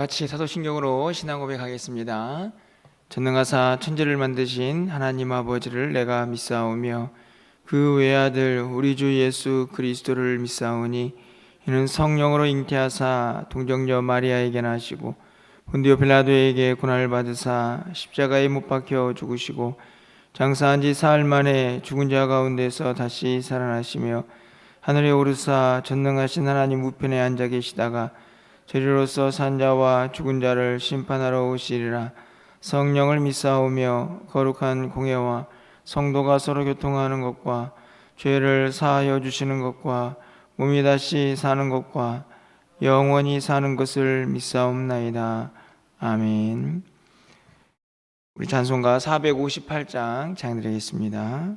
같이 사도신경으로 신앙 고백하겠습니다. 전능하사 천지를 만드신 하나님 아버지를 내가 믿사오며 그 외아들 우리 주 예수 그리스도를 믿사오니 이는 성령으로 잉태하사 동정녀 마리아에게 나시고 본디오 빌라도에게 고난을 받으사 십자가에 못 박혀 죽으시고 장사한 지 사흘 만에 죽은 자 가운데서 다시 살아나시며 하늘에 오르사 전능하신 하나님 우편에 앉아 계시다가 저리로서 산자와 죽은 자를 심판하러 오시리라. 성령을 믿사오며 거룩한 공예와 성도가 서로 교통하는 것과 죄를 사하여 주시는 것과 몸이 다시 사는 것과 영원히 사는 것을 믿사옵나이다. 아멘. 우리 찬송가 458장 찬양드리겠습니다.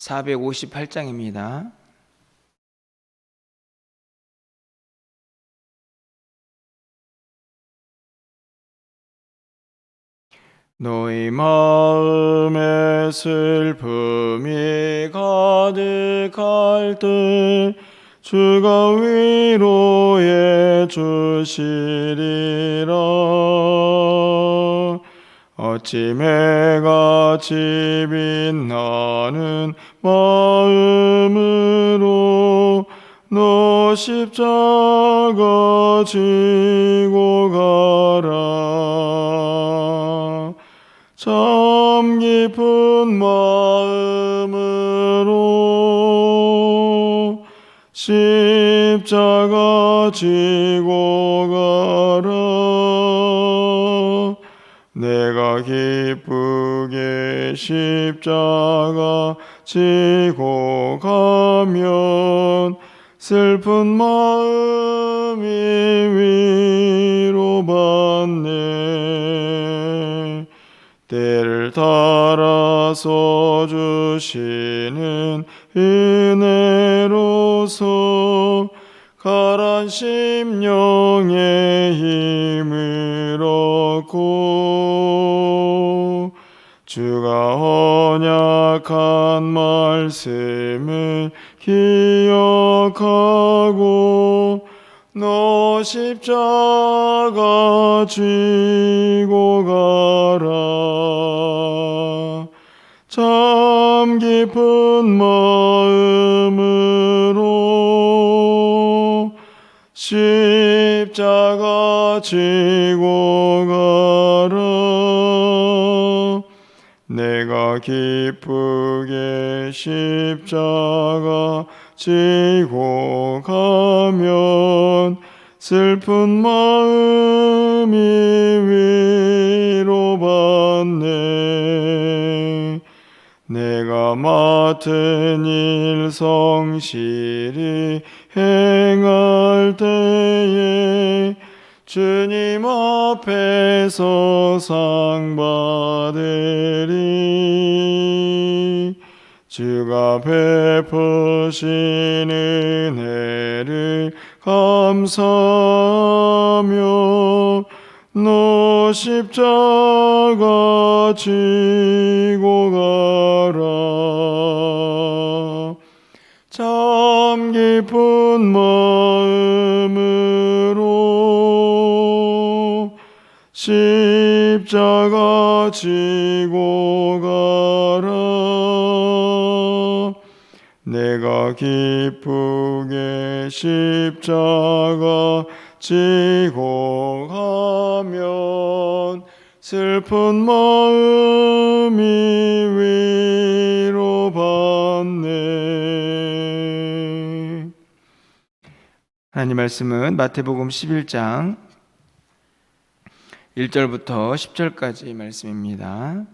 458장입니다. 너희 마음에 슬픔이 가득할 때 주가 위로해 주시리라. 아침에 같이 빛나는 마음으로 너 십자가 지고 가라. 참 깊은 마음으로 십자가 지고 가라. 내가 기쁘게 십자가 지고 가면 슬픈 마음이 위로받네. 때를 따라서 주시는 은혜로서 가란 심령의 힘을 얻고 주가 언약한 말씀을 기억하고 너 십자가 지고 가라. 참 깊은 마음으로 십자가 지고 가라. 내가 기쁘게 십자가 지고 가면 슬픈 마음이 위로받네. 내가 맡은 일 성실히 행할 때에 주님 앞에서 상 받으리. 주가 베푸신 은혜를 감사하며 너 십자가 지고 가라. 참 깊은 마음으로 십자가 지고 가라. 내가 기쁘게 십자가 지고 가면 슬픈 마음이 위로받네. 하나님 말씀은 마태복음 11장 1절부터 10절까지 말씀입니다.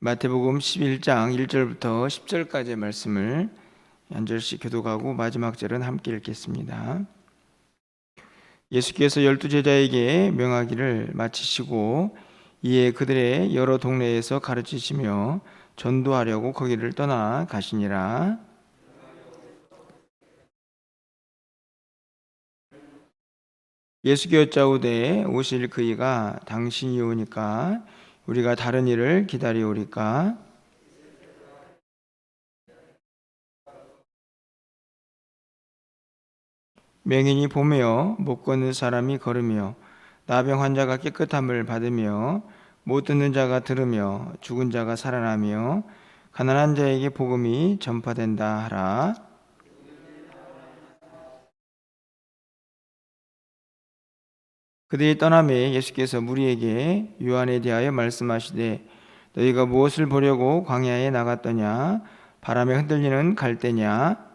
마태복음 11장 1절부터 10절까지의 말씀을 한 절씩 교독하고 마지막 절은 함께 읽겠습니다. 예수께서 12제자에게 명하기를 마치시고 이에 그들의 여러 동네에서 가르치시며 전도하려고 거기를 떠나 가시니라. 예수께 여짜오되 오실 그이가 당신이 오니까 우리가 다른 일을 기다리오리까. 맹인이 보며 못 걷는 사람이 걸으며 나병 환자가 깨끗함을 받으며 못 듣는 자가 들으며 죽은 자가 살아나며 가난한 자에게 복음이 전파된다 하라. 그들이 떠나매 예수께서 무리에게 요한에 대하여 말씀하시되 너희가 무엇을 보려고 광야에 나갔더냐? 바람에 흔들리는 갈대냐?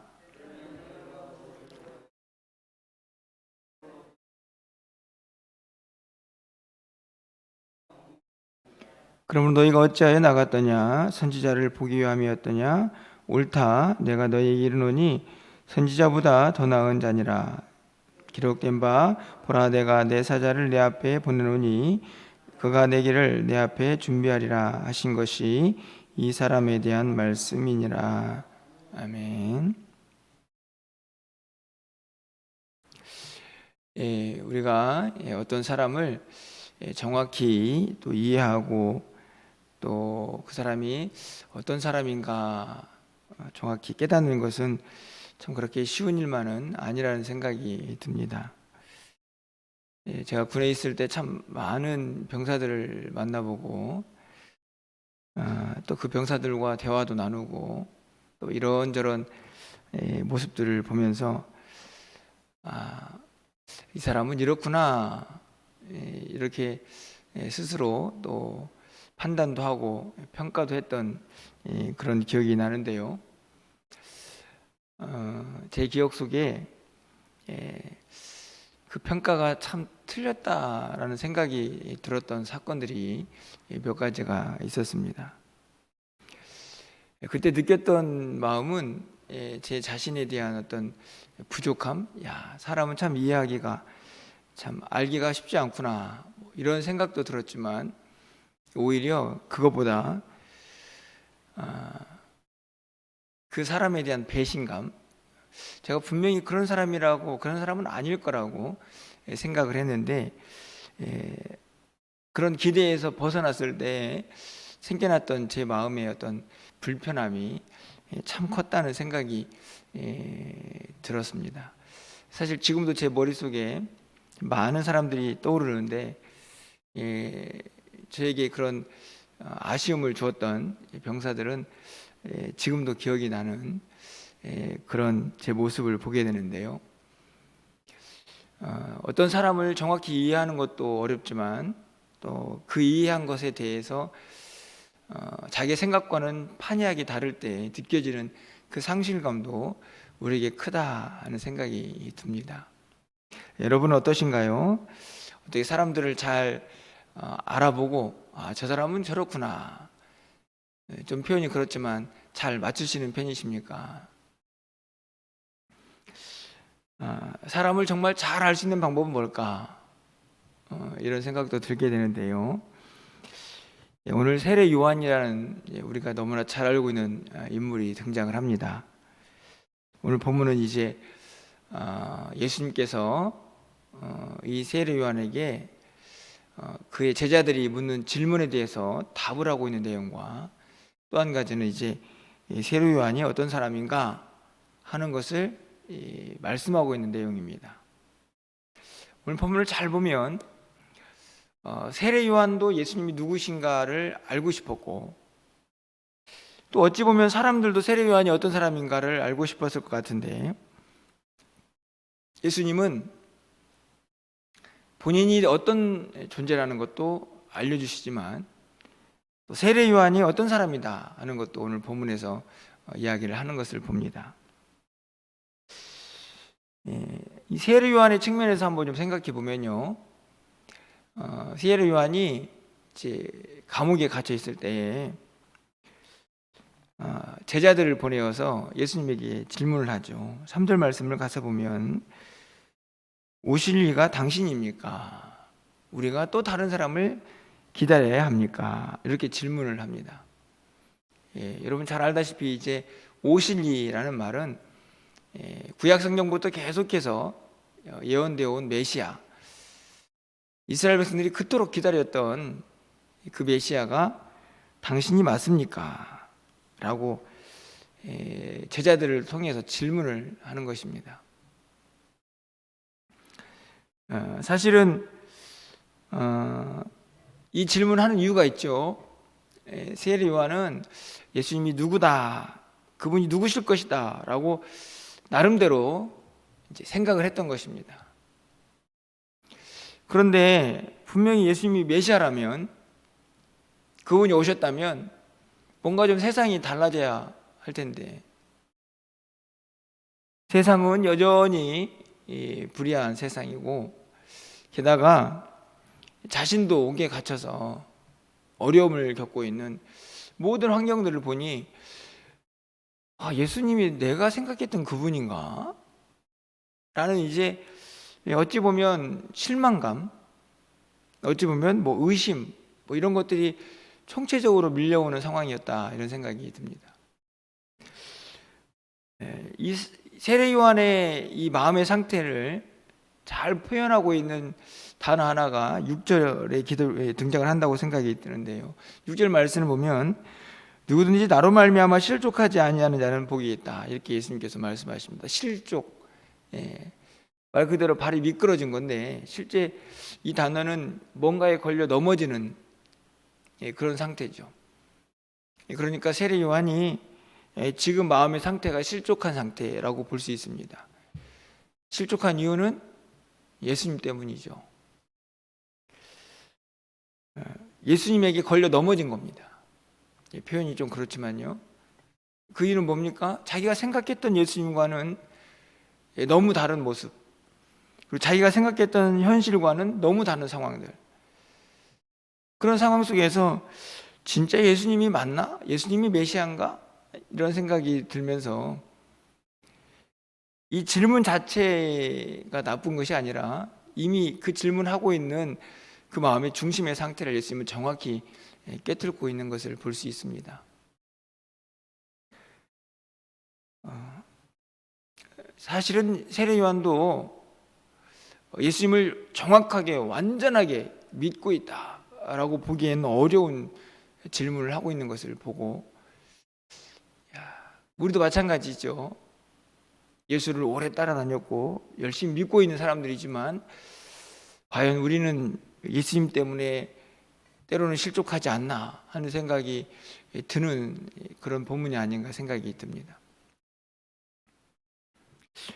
그러므로 너희가 어찌하여 나갔더냐? 선지자를 보기 위함이었더냐? 옳다, 내가 너희에게 이르노니 선지자보다 더 나은 자니라. 기록된 바 보라, 내가 내 사자를 내 앞에 보내노니 그가 내 길을 내 앞에 준비하리라 하신 것이 이 사람에 대한 말씀이니라. 아멘. 우리가 어떤 사람을 정확히 또 이해하고 또 그 사람이 어떤 사람인가 정확히 깨닫는 것은 참 그렇게 쉬운 일만은 아니라는 생각이 듭니다. 제가 군에 있을 때 참 많은 병사들을 만나보고 또 그 병사들과 대화도 나누고 또 이런저런 모습들을 보면서 이 사람은 이렇구나, 이렇게 스스로 또 판단도 하고 평가도 했던 그런 기억이 나는데요. 제 기억 속에 그 평가가 참 틀렸다라는 생각이 들었던 사건들이 몇 가지가 있었습니다. 그때 느꼈던 마음은 제 자신에 대한 어떤 부족함, 사람은 참 이해하기가 참 알기가 쉽지 않구나, 이런 생각도 들었지만 오히려 그것보다 그 사람에 대한 배신감, 제가 분명히 그런 사람이라고, 그런 사람은 아닐 거라고 생각을 했는데 그런 기대에서 벗어났을 때 생겨났던 제 마음의 어떤 불편함이 참 컸다는 생각이 들었습니다. 사실 지금도 제 머릿속에 많은 사람들이 떠오르는데 저에게 그런 아쉬움을 주었던 병사들은 지금도 기억이 나는 그런 제 모습을 보게 되는데요. 어떤 사람을 정확히 이해하는 것도 어렵지만 또 그 이해한 것에 대해서 자기의 생각과는 판이하게 다를 때 느껴지는 그 상실감도 우리에게 크다 하는 생각이 듭니다. 여러분은 어떠신가요? 어떻게 사람들을 잘 알아보고 저 사람은 저렇구나, 좀 표현이 그렇지만 잘 맞추시는 편이십니까? 사람을 정말 잘 알 수 있는 방법은 뭘까? 이런 생각도 들게 되는데요. 오늘 세례 요한이라는 우리가 너무나 잘 알고 있는 인물이 등장을 합니다. 오늘 본문은 이제 예수님께서 이 세례 요한에게 그의 제자들이 묻는 질문에 대해서 답을 하고 있는 내용과 또 한 가지는 이제 세례 요한이 어떤 사람인가 하는 것을 말씀하고 있는 내용입니다. 오늘 본문을 잘 보면 세례 요한도 예수님이 누구신가를 알고 싶었고 또 어찌 보면 사람들도 세례 요한이 어떤 사람인가를 알고 싶었을 것 같은데 예수님은 본인이 어떤 존재라는 것도 알려주시지만 또 세례 요한이 어떤 사람이다 하는 것도 오늘 본문에서 이야기를 하는 것을 봅니다. 이 세례 요한의 측면에서 한번 좀 생각해 보면요, 세례 요한이 이제 감옥에 갇혀 있을 때 제자들을 보내어서 예수님에게 질문을 하죠. 3절 말씀을 가서 보면 오실 이가 당신입니까? 우리가 또 다른 사람을 기다려야 합니까? 이렇게 질문을 합니다. 여러분 잘 알다시피 이제 오실 이라는 말은 구약 성경부터 계속해서 예언되어 온 메시아, 이스라엘 백성들이 그토록 기다렸던 그 메시아가 당신이 맞습니까? 라고 제자들을 통해서 질문을 하는 것입니다. 사실은 이 질문하는 이유가 있죠. 세례 요한은 예수님이 누구다, 그분이 누구실 것이다 라고 나름대로 이제 생각을 했던 것입니다. 그런데 분명히 예수님이 메시아라면, 그분이 오셨다면 뭔가 좀 세상이 달라져야 할 텐데, 세상은 여전히 불의한 세상이고, 게다가 자신도 옥에 갇혀서 어려움을 겪고 있는 모든 환경들을 보니 예수님이 내가 생각했던 그분인가? 라는 이제 어찌 보면 실망감, 어찌 보면 의심, 이런 것들이 총체적으로 밀려오는 상황이었다, 이런 생각이 듭니다. 이 세례 요한의 이 마음의 상태를 잘 표현하고 있는 단어 하나가 6절의 기도에 등장을 한다고 생각이 드는데요. 6절 말씀을 보면 누구든지 나로 말미암아 실족하지 아니하는 자는 복이 있다, 이렇게 예수님께서 말씀하십니다. 실족, 말 그대로 발이 미끄러진 건데, 실제 이 단어는 뭔가에 걸려 넘어지는 그런 상태죠. 그러니까 세례 요한이 지금 마음의 상태가 실족한 상태라고 볼 수 있습니다. 실족한 이유는 예수님 때문이죠. 예수님에게 걸려 넘어진 겁니다. 표현이 좀 그렇지만요. 그 이유는 뭡니까? 자기가 생각했던 예수님과는 너무 다른 모습, 그리고 자기가 생각했던 현실과는 너무 다른 상황들, 그런 상황 속에서 진짜 예수님이 맞나? 예수님이 메시아인가? 이런 생각이 들면서 이 질문 자체가 나쁜 것이 아니라 이미 그 질문하고 있는 그 마음의 중심의 상태를 예수님은 정확히 깨뚫고 있는 것을 볼 수 있습니다. 사실은 세례 요한도 예수님을 정확하게 완전하게 믿고 있다라고 보기에는 어려운 질문을 하고 있는 것을 보고, 우리도 마찬가지죠. 예수를 오래 따라다녔고 열심히 믿고 있는 사람들이지만 과연 우리는 예수님 때문에 때로는 실족하지 않나 하는 생각이 드는 그런 본문이 아닌가 생각이 듭니다.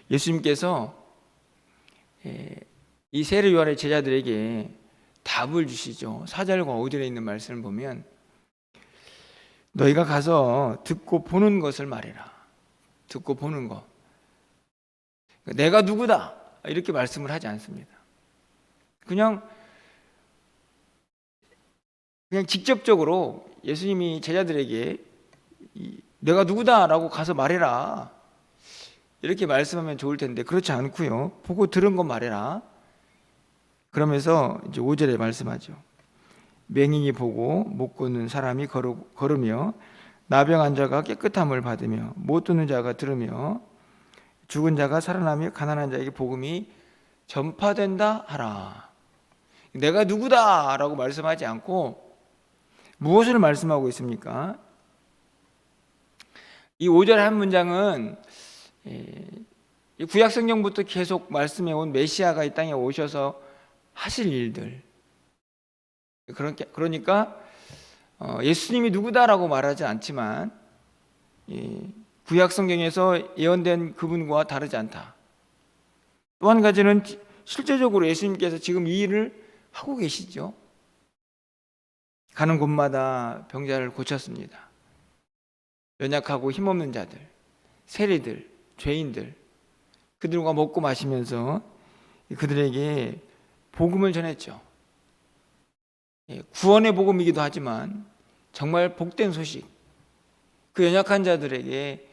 예수님께서 이 세례 요한의 제자들에게 답을 주시죠. 4절과 5절에 있는 말씀을 보면 너희가 가서 듣고 보는 것을 말해라. 듣고 보는 것. 내가 누구다 이렇게 말씀을 하지 않습니다. 그냥 직접적으로 예수님이 제자들에게 내가 누구다라고 가서 말해라 이렇게 말씀하면 좋을 텐데 그렇지 않고요. 보고 들은 것 말해라. 그러면서 이제 5절에 말씀하죠. 맹인이 보고 못 걷는 사람이 걸으며 나병 자가 깨끗함을 받으며 못 듣는 자가 들으며 죽은 자가 살아나며 가난한 자에게 복음이 전파된다 하라. 내가 누구다라고 말씀하지 않고 무엇을 말씀하고 있습니까? 이 5절 한 문장은 구약 성경부터 계속 말씀해온 메시아가 이 땅에 오셔서 하실 일들, 그러니까 예수님이 누구다라고 말하지 않지만 구약 성경에서 예언된 그분과 다르지 않다. 또 한 가지는 실제적으로 예수님께서 지금 이 일을 하고 계시죠. 가는 곳마다 병자를 고쳤습니다. 연약하고 힘없는 자들, 세리들, 죄인들, 그들과 먹고 마시면서 그들에게 복음을 전했죠. 구원의 복음이기도 하지만 정말 복된 소식, 그 연약한 자들에게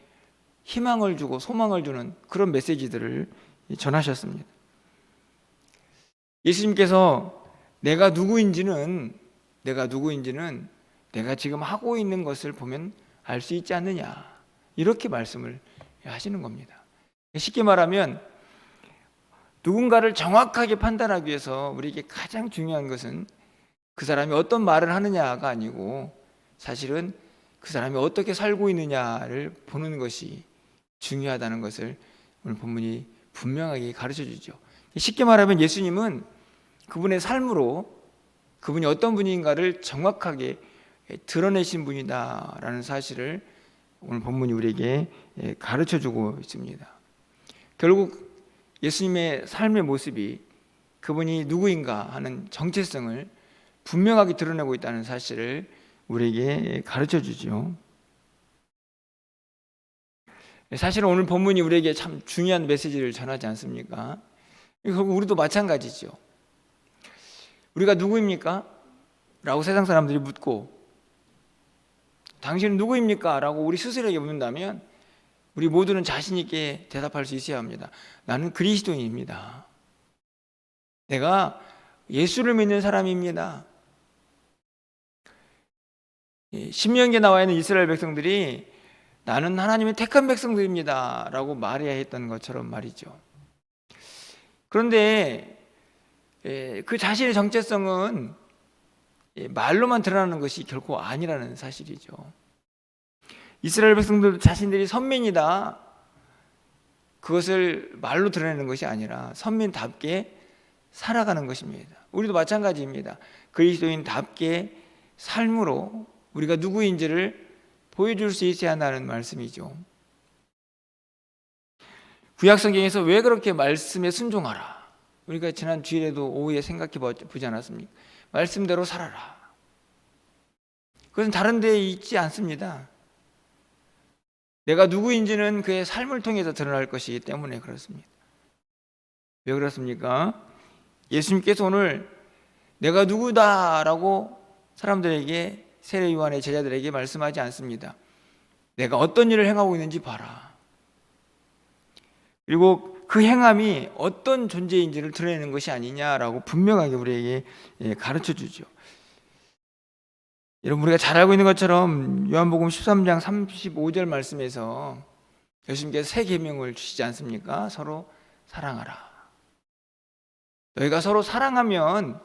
희망을 주고 소망을 주는 그런 메시지들을 전하셨습니다. 예수님께서 내가 누구인지는 내가 지금 하고 있는 것을 보면 알 수 있지 않느냐, 이렇게 말씀을 하시는 겁니다. 쉽게 말하면 누군가를 정확하게 판단하기 위해서 우리에게 가장 중요한 것은 그 사람이 어떤 말을 하느냐가 아니고 사실은 그 사람이 어떻게 살고 있느냐를 보는 것이 중요하다는 것을 오늘 본문이 분명하게 가르쳐 주죠. 쉽게 말하면 예수님은 그분의 삶으로 그분이 어떤 분인가를 정확하게 드러내신 분이다라는 사실을 오늘 본문이 우리에게 가르쳐 주고 있습니다. 결국 예수님의 삶의 모습이 그분이 누구인가 하는 정체성을 분명하게 드러내고 있다는 사실을 우리에게 가르쳐 주죠. 사실 오늘 본문이 우리에게 참 중요한 메시지를 전하지 않습니까? 결국 우리도 마찬가지죠. 우리가 누구입니까? 라고 세상 사람들이 묻고 당신은 누구입니까? 라고 우리 스스로에게 묻는다면 우리 모두는 자신 있게 대답할 수 있어야 합니다. 나는 그리스도인입니다. 내가 예수를 믿는 사람입니다. 신명기에 나와 있는 이스라엘 백성들이 나는 하나님의 택한 백성들입니다 라고 말해야 했던 것처럼 말이죠. 그런데 그 자신의 정체성은 말로만 드러나는 것이 결코 아니라는 사실이죠. 이스라엘 백성들도 자신들이 선민이다, 그것을 말로 드러내는 것이 아니라 선민답게 살아가는 것입니다. 우리도 마찬가지입니다. 그리스도인답게 삶으로 우리가 누구인지를 보여줄 수 있어야 한다는 말씀이죠. 구약성경에서 왜 그렇게 말씀에 순종하라, 우리가 지난 주일에도 오후에 생각해 보지 않았습니까? 말씀대로 살아라. 그것은 다른 데에 있지 않습니다. 내가 누구인지는 그의 삶을 통해서 드러날 것이기 때문에 그렇습니다. 왜 그렇습니까? 예수님께서 오늘 내가 누구다라고 사람들에게, 세례 요한의 제자들에게 말씀하지 않습니다. 내가 어떤 일을 행하고 있는지 봐라. 그리고 그 행함이 어떤 존재인지를 드러내는 것이 아니냐라고 분명하게 우리에게 가르쳐 주죠. 여러분, 우리가 잘 알고 있는 것처럼 요한복음 13장 35절 말씀에서 예수님께서 새 계명을 주시지 않습니까? 서로 사랑하라. 너희가 서로 사랑하면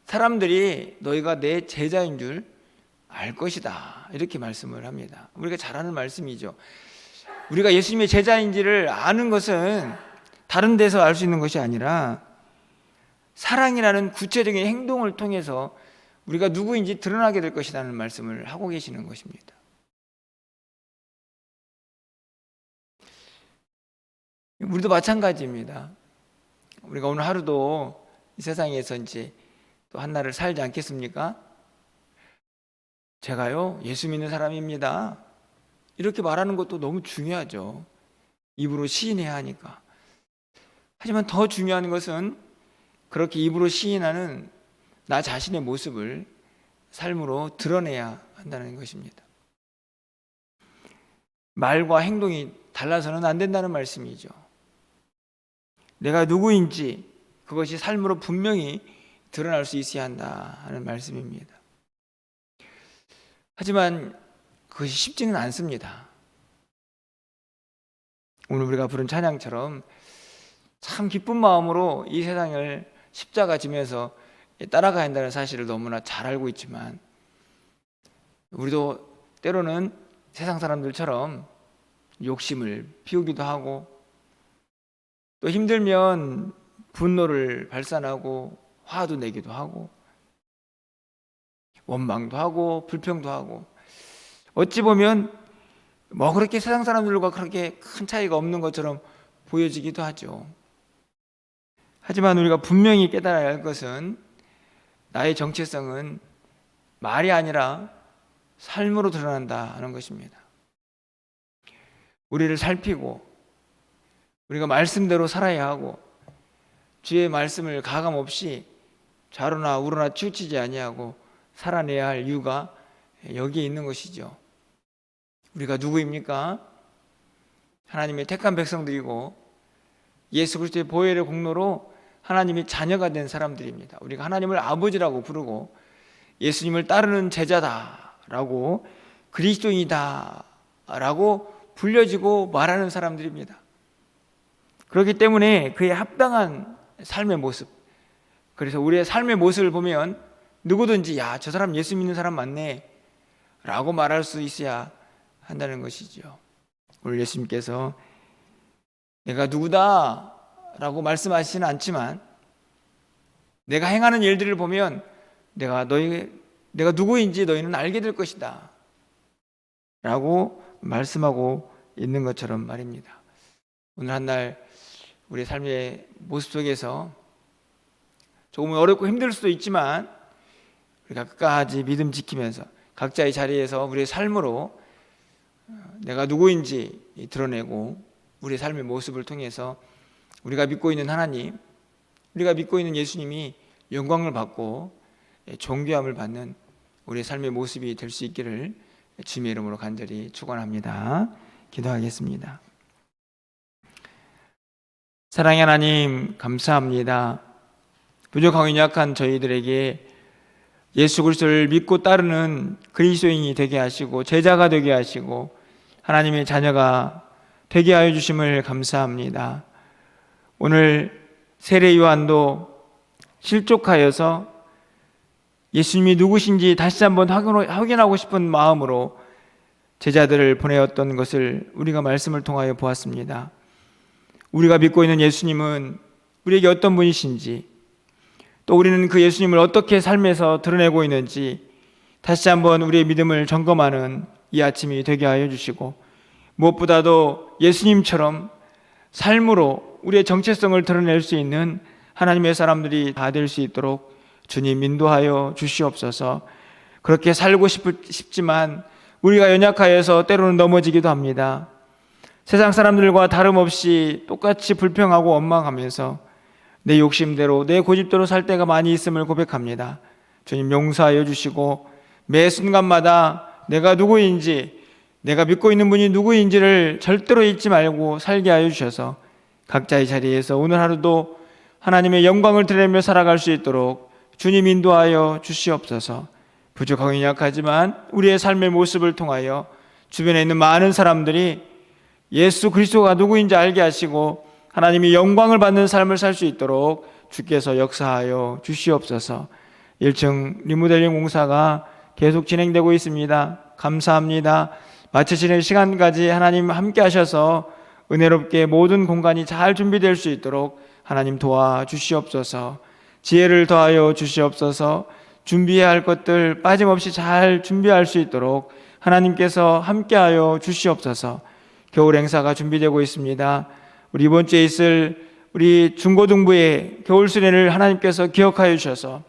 사람들이 너희가 내 제자인 줄 알 것이다, 이렇게 말씀을 합니다. 우리가 잘 아는 말씀이죠. 우리가 예수님의 제자인지를 아는 것은 다른 데서 알 수 있는 것이 아니라 사랑이라는 구체적인 행동을 통해서 우리가 누구인지 드러나게 될 것이라는 말씀을 하고 계시는 것입니다. 우리도 마찬가지입니다. 우리가 오늘 하루도 이 세상에서 이제 또 한날을 살지 않겠습니까? 제가요, 예수 믿는 사람입니다, 이렇게 말하는 것도 너무 중요하죠. 입으로 시인해야 하니까. 하지만 더 중요한 것은 그렇게 입으로 시인하는 나 자신의 모습을 삶으로 드러내야 한다는 것입니다. 말과 행동이 달라서는 안 된다는 말씀이죠. 내가 누구인지 그것이 삶으로 분명히 드러날 수 있어야 한다 하는 말씀입니다. 하지만 그것이 쉽지는 않습니다. 오늘 우리가 부른 찬양처럼 참 기쁜 마음으로 이 세상을 십자가 지면서 따라가야 한다는 사실을 너무나 잘 알고 있지만 우리도 때로는 세상 사람들처럼 욕심을 피우기도 하고 또 힘들면 분노를 발산하고 화도 내기도 하고 원망도 하고 불평도 하고 어찌 보면 뭐 그렇게 세상 사람들과 그렇게 큰 차이가 없는 것처럼 보여지기도 하죠. 하지만 우리가 분명히 깨달아야 할 것은 나의 정체성은 말이 아니라 삶으로 드러난다 하는 것입니다. 우리를 살피고 우리가 말씀대로 살아야 하고 주의 말씀을 가감없이 좌로나 우로나 치우치지 아니하고 살아내야 할 이유가 여기에 있는 것이죠. 우리가 누구입니까? 하나님의 택한 백성들이고 예수 그리스도의 보혈의 공로로 하나님의 자녀가 된 사람들입니다. 우리가 하나님을 아버지라고 부르고 예수님을 따르는 제자다라고 그리스도인이다라고 불려지고 말하는 사람들입니다. 그렇기 때문에 그에 합당한 삶의 모습, 그래서 우리의 삶의 모습을 보면 누구든지 야, 저 사람 예수 믿는 사람 맞네 라고 말할 수 있어야 한다는 것이죠. 오늘 예수님께서 내가 누구다 라고 말씀하시지는 않지만 내가 행하는 일들을 보면 내가 누구인지 너희는 알게 될 것이다 라고 말씀하고 있는 것처럼 말입니다. 오늘 한날 우리의 삶의 모습 속에서 조금 어렵고 힘들 수도 있지만 우리가 끝까지 믿음 지키면서 각자의 자리에서 우리의 삶으로 내가 누구인지 드러내고 우리의 삶의 모습을 통해서 우리가 믿고 있는 하나님, 우리가 믿고 있는 예수님이 영광을 받고 존귀함을 받는 우리의 삶의 모습이 될 수 있기를 주님의 이름으로 간절히 축원합니다. 기도하겠습니다. 사랑의 하나님, 감사합니다. 부족하고 연약한 저희들에게 예수 그리스도를 믿고 따르는 그리스도인이 되게 하시고 제자가 되게 하시고 하나님의 자녀가 되게 하여 주심을 감사합니다. 오늘 세례 요한도 실족하여서 예수님이 누구신지 다시 한번 확인하고 싶은 마음으로 제자들을 보내었던 것을 우리가 말씀을 통하여 보았습니다. 우리가 믿고 있는 예수님은 우리에게 어떤 분이신지, 또 우리는 그 예수님을 어떻게 삶에서 드러내고 있는지 다시 한번 우리의 믿음을 점검하는 이 아침이 되게 하여 주시고, 무엇보다도 예수님처럼 삶으로 우리의 정체성을 드러낼 수 있는 하나님의 사람들이 다 될 수 있도록 주님 인도하여 주시옵소서. 그렇게 살고 싶지만 우리가 연약하여서 때로는 넘어지기도 합니다. 세상 사람들과 다름없이 똑같이 불평하고 원망하면서 내 욕심대로 내 고집대로 살 때가 많이 있음을 고백합니다. 주님 용서하여 주시고 매 순간마다 내가 누구인지, 내가 믿고 있는 분이 누구인지를 절대로 잊지 말고 살게 하여 주셔서 각자의 자리에서 오늘 하루도 하나님의 영광을 드리며 살아갈 수 있도록 주님 인도하여 주시옵소서. 부족하고 연약하지만 우리의 삶의 모습을 통하여 주변에 있는 많은 사람들이 예수 그리스도가 누구인지 알게 하시고 하나님이 영광을 받는 삶을 살 수 있도록 주께서 역사하여 주시옵소서. 1층 리모델링 공사가 계속 진행되고 있습니다. 감사합니다. 마치시는 시간까지 하나님 함께 하셔서 은혜롭게 모든 공간이 잘 준비될 수 있도록 하나님 도와주시옵소서. 지혜를 더하여 주시옵소서. 준비해야 할 것들 빠짐없이 잘 준비할 수 있도록 하나님께서 함께하여 주시옵소서. 겨울 행사가 준비되고 있습니다. 우리 이번 주에 있을 우리 중고등부의 겨울 수련을 하나님께서 기억하여 주셔서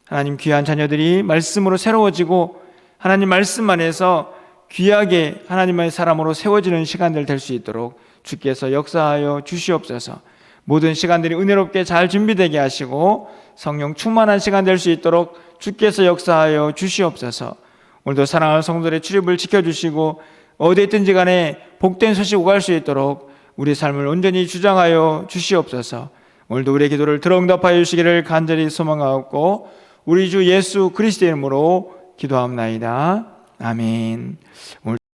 하나님 귀한 자녀들이 말씀으로 새로워지고 하나님 말씀 안에서 귀하게 하나님의 사람으로 세워지는 시간들 될 수 있도록 주께서 역사하여 주시옵소서. 모든 시간들이 은혜롭게 잘 준비되게 하시고 성령 충만한 시간 될 수 있도록 주께서 역사하여 주시옵소서. 오늘도 사랑하는 성도들의 출입을 지켜주시고 어디에 있든지 간에 복된 소식 오갈 수 있도록 우리 삶을 온전히 주장하여 주시옵소서. 오늘도 우리의 기도를 들어응답하여 주시기를 간절히 소망하옵고 우리 주 예수 그리스도의 이름으로 기도하옵나이다. 아멘.